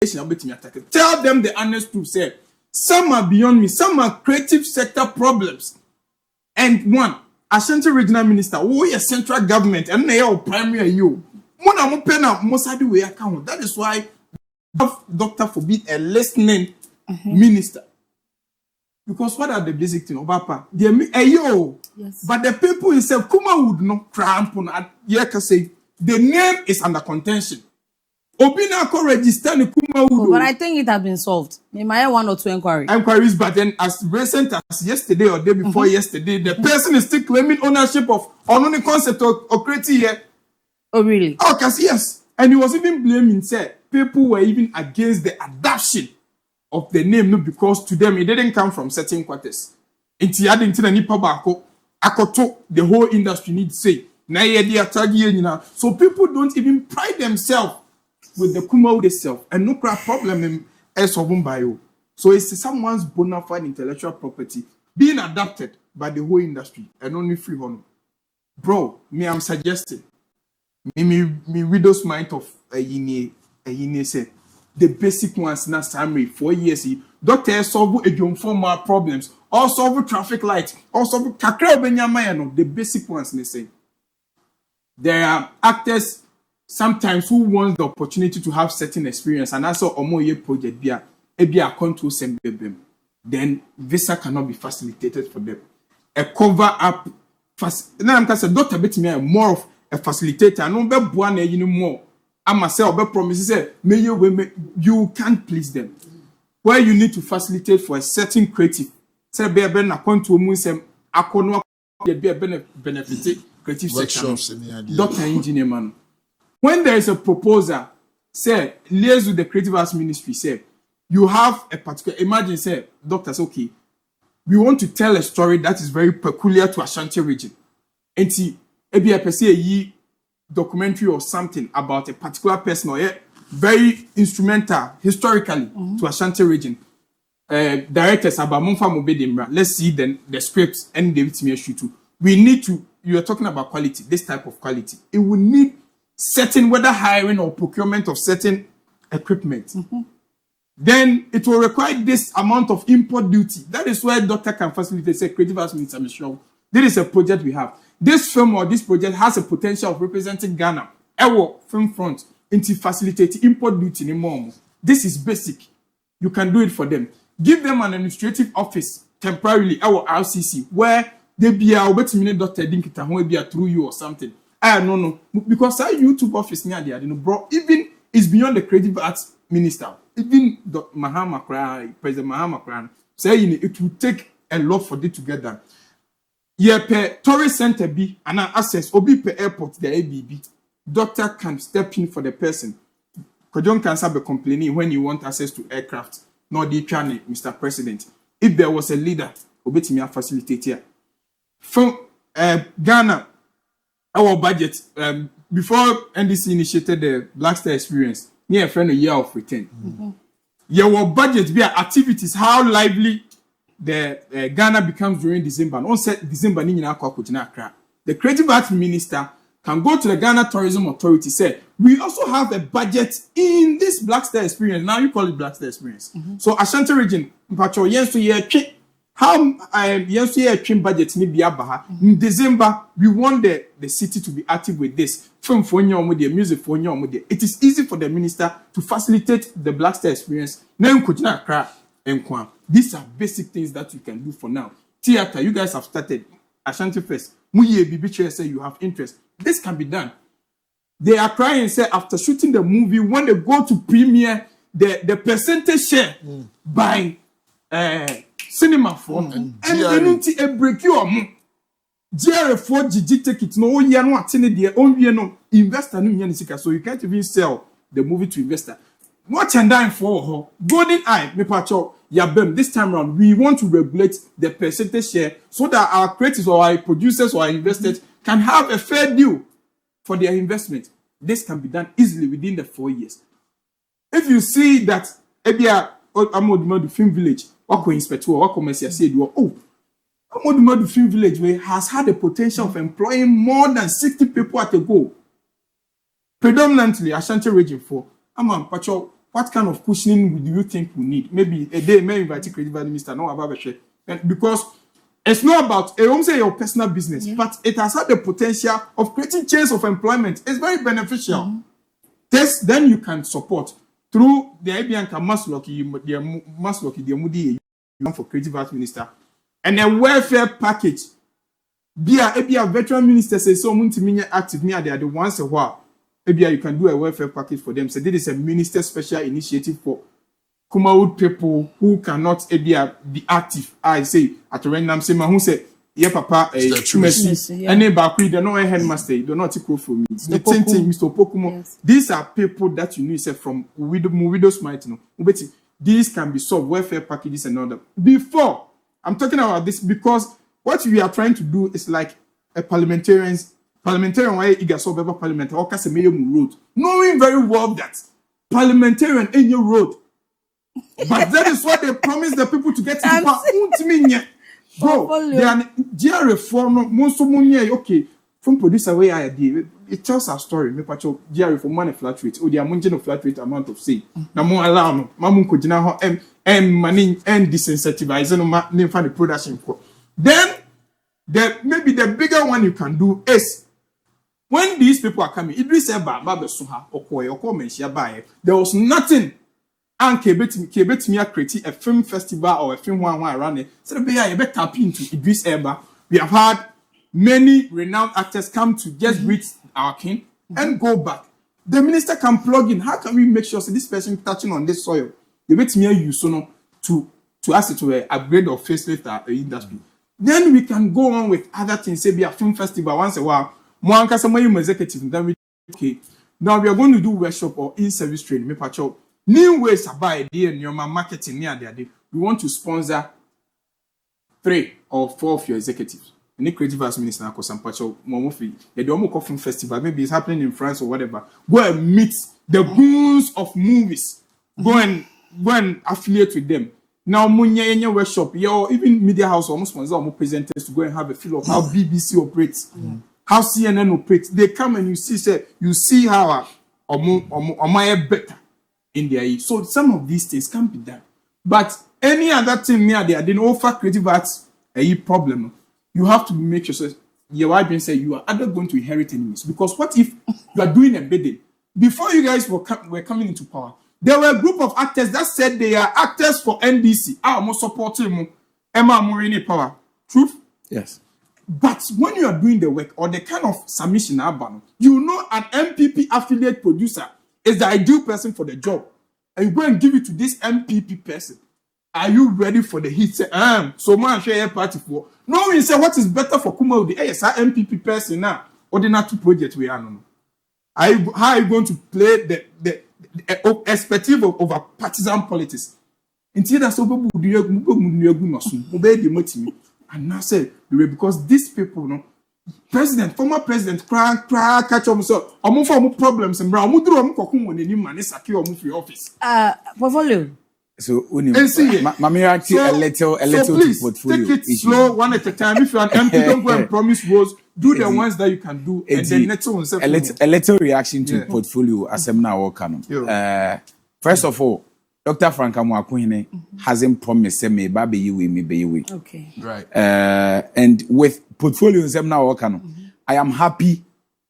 Tell them the honest truth. Say, some are beyond me, some are creative sector problems. And one, Ashanti regional minister, who is central government, and they are primary you. That is why Dr. forbid a listening minister. Because what are the basic things? Obapa, yes. But the people himself, Kumawood not cramp on say the name is under contention. Obina ko register the Kumawood. But I think it has been solved. There might have 1 or 2 inquiries, but then as recent as yesterday or day before yesterday, the person is still claiming ownership of only concept of creating here. Oh really? Oh, yes. And he was even blaming, say, people were even against the adoption of the name, no, because to them it didn't come from certain quarters. The whole industry needs to say. So people don't even pride themselves with the Kumawood itself, and no problem in bio. So it's someone's bona fide intellectual property being adopted by the whole industry and only free honor. Bro, I'm suggesting me widow's mind of a yine say the basic ones na summary 4 years doctor solve a formal problems, or solve traffic lights, or solve kakra benyama no, the basic ones they say. There are actors sometimes who want the opportunity to have certain experience, and also omoye project bia control sembebem, then visa cannot be facilitated for them. A cover up now I'm say doctor bet me more of a facilitator, no be boa na you more. I myself be promise say you can't please them. Where you need to facilitate for a certain creative, say be na control mu sem akono be benefit creative sector. Doctor engineer man. When there is a proposal, say, liaise with the Creative Arts Ministry, say, you have a particular, imagine, say, doctors, okay, we want to tell a story that is very peculiar to Ashanti region. And see, maybe I perceive a documentary or something about a particular person or very instrumental historically to Ashanti region. Directors about Monfa Mobedimra, let's see the scripts and David Timia. We need to, you are talking about quality, this type of quality. It will need certain, whether hiring or procurement of certain equipment, then it will require this amount of import duty. That is where doctor can facilitate, say, Creative Arts Minister, this is a project we have. This film or this project has a potential of representing Ghana. Our film front into facilitating import duty anymore. This is basic. You can do it for them. Give them an administrative office temporarily, our RCC, where they be a doctor through you or something. No, because our YouTube office near there, bro, even is beyond the Creative Arts Minister. Even the President Mahama saying it will take a lot for it to get done. Yeah, per tourist center B and access obi per airport the ABB. Doctor can step in for the person. Kojon can be complaining when you want access to aircraft. No, the channel, Mr. President. If there was a leader, obetimi a facilitator. From Ghana. Our budget, before NDC initiated the Black Star Experience, near a friend a year of return. Your budget, via activities, how lively the Ghana becomes during December. On set December, the Creative Arts Minister can go to the Ghana Tourism Authority, say, we also have a budget in this Black Star Experience. Now you call it Black Star Experience. So Ashanti region, how budget in December, we want the city to be active with this. Film for music for it is easy for the minister to facilitate the Black Star Experience. These are basic things that you can do for now. Theater, you guys have started. Ashanti Fest. Say you have interest. This can be done. They are crying, say, after shooting the movie, when they go to premiere, the percentage share by cinema phone and a break you GR4 GG ticket no year no attend their own year no investor no so you can't even sell the movie to investor. What and dime for her golden eye me pacho yabem this time around we want to regulate the percentage share so that our creators or our producers or our investors can have a fair deal for their investment. This can be done easily within the 4 years. If you see that Ebia ODUMA Film Village Wako Inspector, Wako Messia said, oh, ODUMA Film Village has had the potential of employing more than 60 people at a go. Predominantly Ashanti region for Pacho what kind of cushioning do you think we need? Maybe a day, may invite creative minister, no about share. Because it's not about, I won't say your personal business, but it has had the potential of creating chains of employment. It's very beneficial. This, then you can support through the Abianca Masloki, the Moody for creative arts minister, and a welfare package. Be a veteran minister says so multi active me there the once a while. Maybe you can do a welfare package for them. So this is a minister special initiative for Kumawood people who cannot be active. I say at a random say who say yeah papa Chumesi and Bakri they're not a headmaster, they're not equal for me. The same thing, Mr. Pokumo. Yes. These are people that you need say from widows might know. These can be solved welfare packages and all that. Before I'm talking about this because what we are trying to do is like a parliamentarian why you get solve parliament or Casemiro road, knowing very well that parliamentarian in your road. But that is what they promise the people to get in power. Bro, they are GR reform, most of money, okay. From producer way I did, it tells a story. Me pacho GR reform money flat rate, or the amount of flat rate amount of say. Na more alarm, mamun ko jina ho money and disincentivize no ma name for the production. Then maybe the bigger one you can do is when these people are coming, Idris Eba, Babesuha, Okoye, Okomenshia Baye, there was nothing. And Kebet create a film festival or a film one around it. So be a better tap into Idris Eba. We have had many renowned actors come to just greet our king and go back. The minister can plug in. How can we make sure so this person touching on this soil? They bet me use to ask it to upgrade or facelift our industry. Then we can go on with other things. Say be a film festival once a while. More executive. Then we okay. Now we are going to do workshop or in-service training. Me pacho. New ways to buy idea in your marketing near the we want to sponsor 3 or 4 of your executives. Any creative arts minister na Kosampacho Momofi. The Omo Coffin Festival, maybe it's happening in France or whatever. Go and meet the goons of movies. Go and affiliate with them. Now Munya workshop, even media house almost sponsor or presenters to go and have a feel of how BBC operates, how CNN operates. They come and you see how Omaya better in their age. So some of these things can be done. But any other thing near there, they offer creative arts a problem. You have to make sure your wife being said you are either going to inherit enemies. Because what if you are doing a bidding? Before you guys were coming into power, there were a group of actors that said they are actors for NDC. I'm supporting Emma Morini power. Truth? Yes. But when you are doing the work or the kind of submission, you know an MPP affiliate producer is the ideal person for the job. And you go and give it to this MPP person. Are you ready for the heat? So man, share a party for. No, we say what is better for Kumawood. Yes, our MPP person now. Or the not two projects we are no. How are you going to play the perspective of partisan politics? Until that's over, and now say because these people, no. Former president, catch up so problems and brown office. Porfolio. So a little please, portfolio. Take it slow, one at a time. If you're an MP, don't go and promise roles. Do the ones that you can do, and then next one. A little reaction to portfolio as I'm now working. First of all, Dr. Frank Amwakuhine hasn't promised me baby you. Okay. Right. And with portfolio now working, I am happy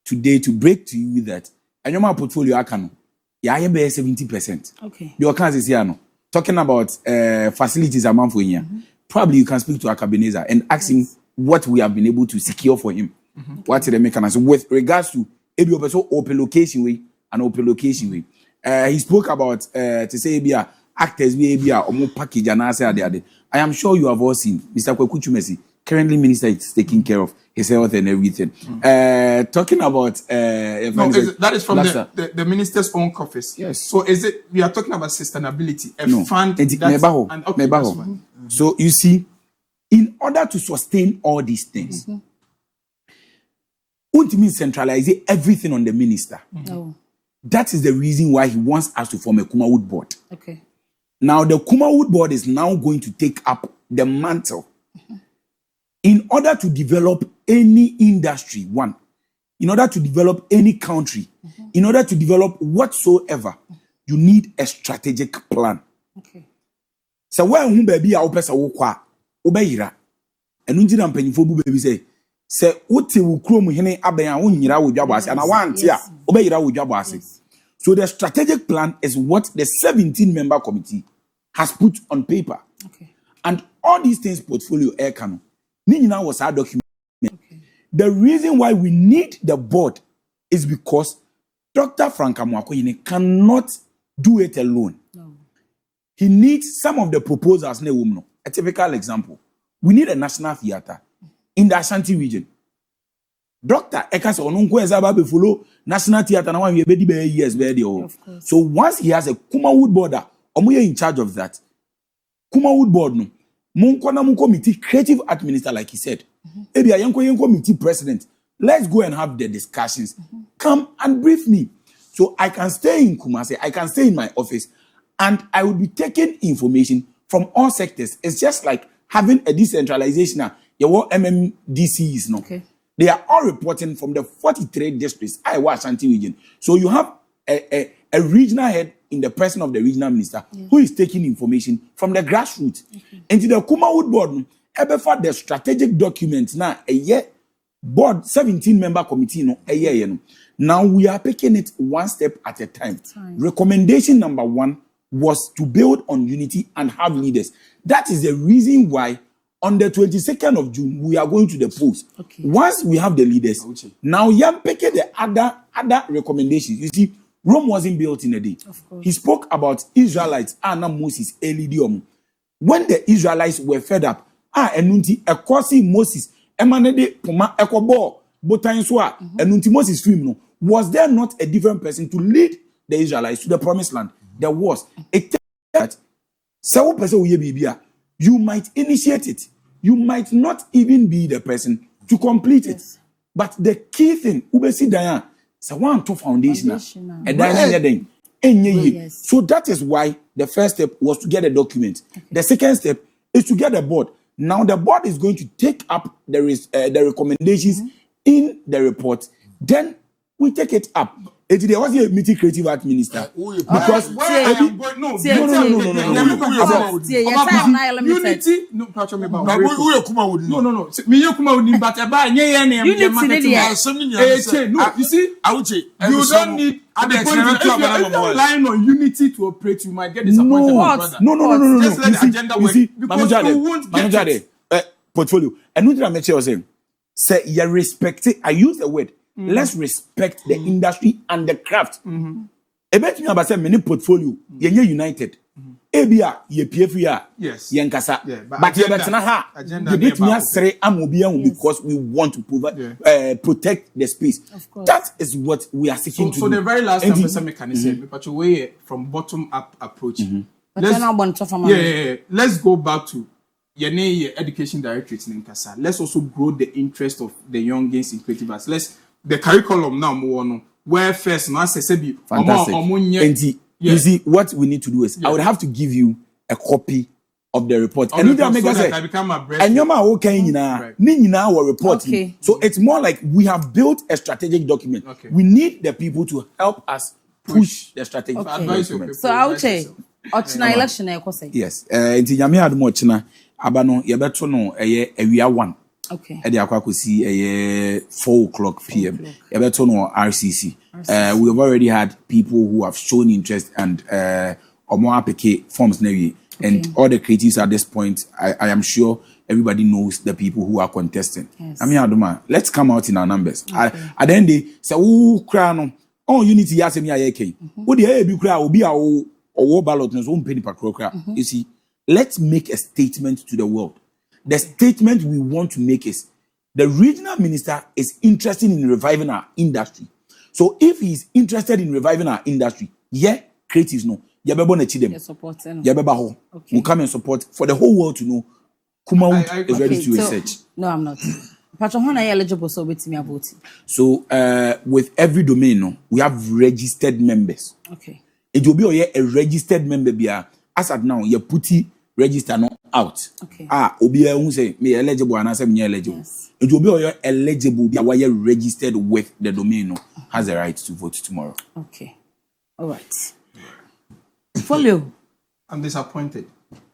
today to break to you that and your portfolio akano. Yeah, I be 70%. Okay. Your case is here no. Talking about facilities amount for here. Probably you can speak to Akabeneza and ask him what we have been able to secure for him. What the mechanism with regards to open location way and open location way. He spoke about to say be actors be or more package and answer there. I am sure you have all seen Mr. Kwaku Chumesi, currently minister is taking care of his health and everything. Talking about that is from the minister's own coffers. Yes. So is it we are talking about sustainability? Fund that's So you see, in order to sustain all these things, won't mean centralize everything on the minister. No. That is the reason why he wants us to form a Kumawood board. Okay. Now the Kumawood board is now going to take up the mantle. In order to develop any industry, in order to develop any country, in order to develop whatsoever, you need a strategic plan. Okay. So when who baby a opesa wo kwa obeyira enu nti na mpanyimfo bu baby say wote wo krom hene aban a wonyira wo dwabo ase na wante a obeyira wo dwabo ase. So the strategic plan is what the 17-member committee has put on paper. Okay. And all these things portfolio air canon. Ni nyina was our document. Okay. The reason why we need the board is because Dr. Frank Amwakoyene cannot do it alone. No. He needs some of the proposals. A typical example. We need a national theater in the Ashanti region. Dr. Ekas Onunko Ezababe follow national theater now we be years. So once he has a Kumawood border, Omuye in charge of that. Kumawood board no. Munko committee, creative administrator, like he said. Maybe a young committee president. Let's go and have the discussions. Come and brief me. So I can stay in Kumasi, I can stay in my office, and I will be taking information from all sectors. It's just like having a decentralization. Your MMDCs, no? Okay. They are all reporting from the 43 districts, Ashanti region. So you have a regional head in the person of the regional minister who is taking information from the grassroots. And to the Kumawood board, for the strategic documents now, a year board 17-member committee no a year no. Now we are picking it one step at a time. Recommendation number 1 was to build on unity and have leaders. That is the reason why on the 22nd of June we are going to the polls. Okay. Once we have the leaders, now we are picking the other recommendations. You see, Rome wasn't built in a day. Of course. He spoke about Israelites, Anna Moses, Elidium. When the Israelites were fed up, enunti ekosi Moses, emanede poma ekobo botanswa enunti Moses film no. Was there not a different person to lead the Israelites to the promised land? There was. It that several person you might initiate it. You might not even be the person to complete it. But the key thing, ubesi daya, so one to foundation. Yes. So that is why the first step was to get a document. Okay. The second step is to get a board. Now the board is going to take up the recommendations in the report. Then we take it up. There was a meeting creative art minister because unity. No, me Kumawood, but you see, you don't need if you're relying on unity to operate, you might get disappointed. No. Just let the agenda work because you won't get it. Portfolio. And what I'm saying, say you respect it. I use the word. Let's respect the industry and the craft. About me about say many portfolio. You're united. Ebia ye PFA. Yes. Yankasa. But you better not have. You bet me say amobian because we want to protect the space. Of course. That is what we are seeking to do. So the very last time Mr. Mechanism, but you way from bottom up approach. Let's go back to your education directorate in Nkasa. Let's also grow the interest of the young gains in creative arts. The curriculum now more where first now say be fantastic. You see what we need to do is I would have to give you a copy of the report. And you I become a breast. And you're my okay nina our report. Okay. So it's more like we have built a strategic document. Okay. We need the people to help us push the strategic document. So I would say Ochina election yes. Inti nyame adom ochina abano yebeto no awia 1. Okay. Edi akwa see 4:00 p.m. Yebeto no RCC. We have already had people who have shown interest and omo apeke forms na we. And all the creatives at this point, I am sure everybody knows the people who are contesting. Yes. I mean, Aduma, let's come out in our numbers. At the end, they say, "Oh, crown, oh, unity, yes, me, I can." What the be crowd will be our ballot, no one penny per crowd. You see, let's make a statement to the world. The statement we want to make is the regional minister is interested in reviving our industry. So if he is interested in reviving our industry, creatives no. We'll come and support for the whole world to know Kumawood is ready to research. No, I'm not. Patron, are eligible so with me voting? So with every domain, we have registered members. Okay. It will be a registered member. As at now, you put register no out. Okay. Obi who say me eligible and I say me eligible. Yes. It will be eligible. Be registered with the domain has a right to vote tomorrow. Okay. All right. Folio. I'm disappointed.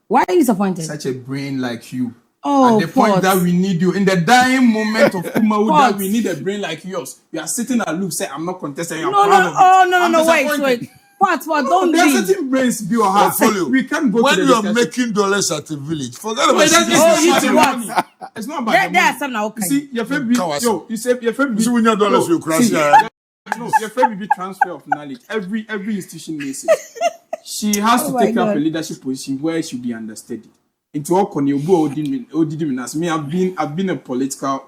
Why are you disappointed? Such a brain like you. Oh, at the point Port. that we need you, in the dying moment of Kumawood, Port. that we need a brain like yours. You are sitting aloof, say, I'm not contesting. I'm No, proud no, of it. oh, no, I'm no, wait. disappointed. What, don't There are be. certain brains be your heart. Porfolio. We can't go when to the you are discussion. making dollars at a village, forget No, about it doesn't- it. Oh, you it's do not what? about the money. It's not about the There money. are some now. Okay. You see, your favorite, Kawasa. yo, you say your favorite. See, when your dollars will crash, No, your favorite be transfer of knowledge. Every institution needs it. She has to my take up God. a leadership position where she be understudied. Into all ODUM, me, I've been a political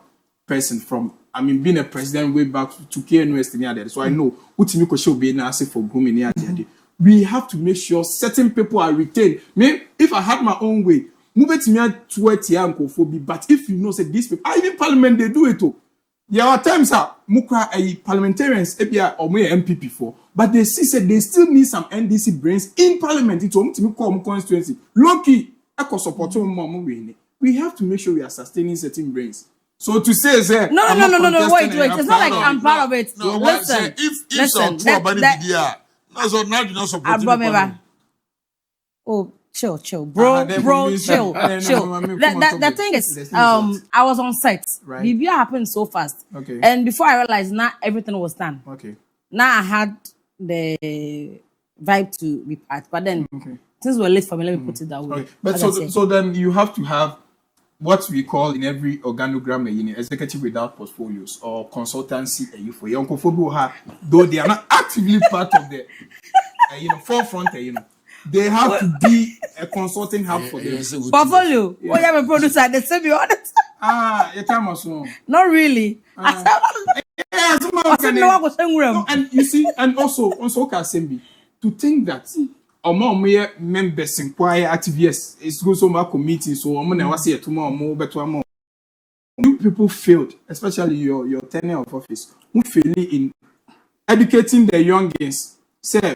person from. I mean, being a president way back to KNUS near there. So I know what you should be now for grooming near there. We have to make sure certain people are retained. Me, if I had my own way, move it to me to but if you know, say these people, even parliament, they do it too. There are times mukra parliamentarians or MPP for, but they see said they still need some NDC brains in parliament. It's to call constituency. Loki, echo support we have to make sure we are sustaining certain brains. So to say, say No, wait. It's not like no, I'm proud of it. No, Listen, if some poor body no, so now you not support Oh, chill, bro, chill. The thing is, I was on set. Right. BBA happened so fast. Okay. And before I realized, now everything was done. Okay. Now I had the vibe to be part, but then things were late for me. Let me put it that way. Okay. But so then you have to have what we call in every organogram executive without portfolios or consultancy for young people, though they are not actively part of the forefront, they have to be a consulting hub for them. Portfolio. Oh, you have a producer. Let's be honest. You come also. Not really. And you see, and also Assembly, to think that mere members inquire activists, it's good so much committee, so I'm gonna say tomorrow more, but more. You people failed, especially your tenure of office, who failed in educating the youngins, say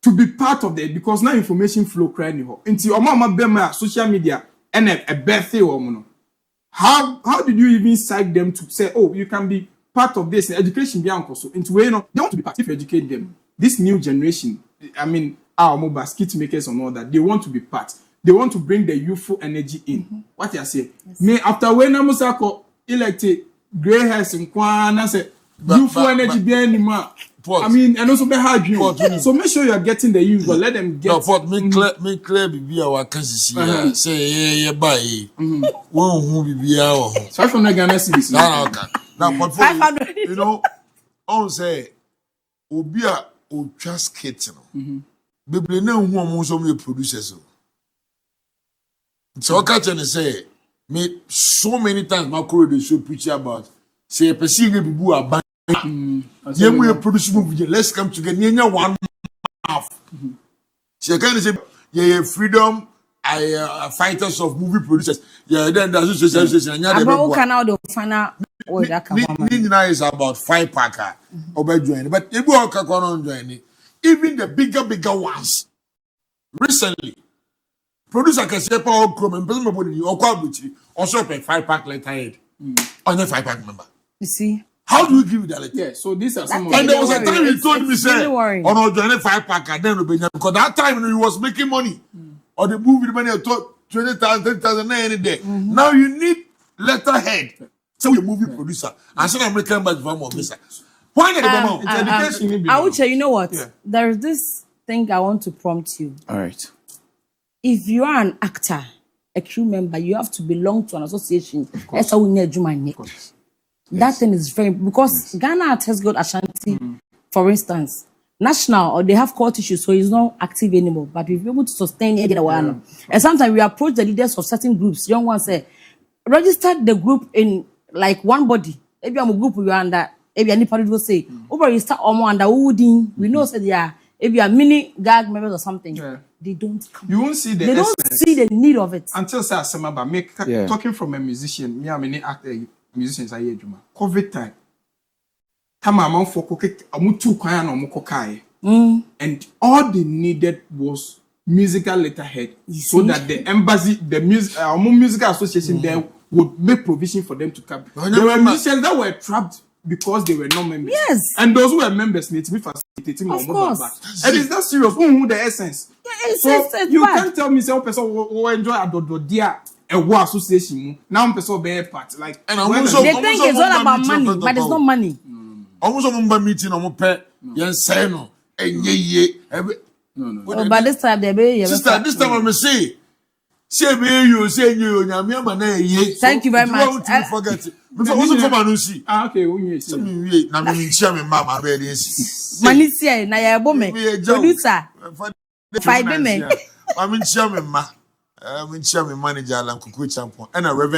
to be part of that because now information flow crying into your mama bema social media and a birthday or how did you even cite them to say, oh, you can be part of this education beyond so into where they want to be part if you educate them. This new generation, I mean, our mobile skit makers and all that, they want to be part. They want to bring the youthful energy in. What you say? Yes. Me after when I was elected, gray hairs and kwana say youthful energy behind him. I mean, and also be hard you. So make sure you are getting the youth, but let them get. No, Port, me clear be our cancer. Say yeah, bye. One who be our. So from the Ghana cities. Now, Portfolio, you know, on say, Obia or just kitchen. Baby, no one wants some producers. So I catch and say, me so many times my career show preach about say a person will be a band. Yeah, we are producing movie. Let's come together. One half. So I can say, yeah, freedom. I fighters of movie producers. Yeah, then the association. About canal the final. Nina is about 5 packer or joining, but if we all can on joining, even the bigger ones. Recently, producer can say power chrome and presumably or quality also pay 5-pack letterhead on the 5-pack member. You see, how do you give that letter? Yeah, so these are some of and there was a time he told me, say, on our joining 5-pack and then because that time he was making money or the movie the money 20,000, 30,000 any day. Now you need letterhead. So you're movie producer. I said I'm making back from officer. Why not the education? I would say, you know what? Yeah. There is this thing I want to prompt you. All right. If you are an actor, a crew member, you have to belong to an association. That's how we need Yes. That thing is very because Ghana has got Ashanti, for instance, national or they have court issues, so it's not active anymore. But we've been able to sustain it. And sometimes we approach the leaders of certain groups. Young ones say, register the group in like one body. Maybe I'm a group we are under. Maybe anybody will say, over you start under ODUM. We know that they are if you are mini gag members or something. Yeah. They don't come. You won't see the they essence. don't see the need of it. Until say Asemaba make talking from a musician, me many actor musicians are here Juma. COVID time. Time among for cook amutu kwaya no mukokai. And all they needed was musical letterhead so that the embassy, the musical association there would make provision for them to come. There were musicians that were trapped because they were not members. Yes. And those who were members need to be facilitating Of more course. back. And it's that serious. Who the essence? It's You bad. can't tell me some person will enjoy a dear a war association. Now person be part like. And I'm when also- They think it's all about money, but it's not money. Almost a member meeting on pet. Yes, say no. And ye. Oh, but this time they be Sister, this time I'm say. Say you, Thank you very much. Forget it. Before also come and see. Okay, we Na me nchia me mama be dey si. money here na ya bome. Producer. Five me. I'm nchia me ma. I'm nchia me manager Alan Kuku Champion. And a reverend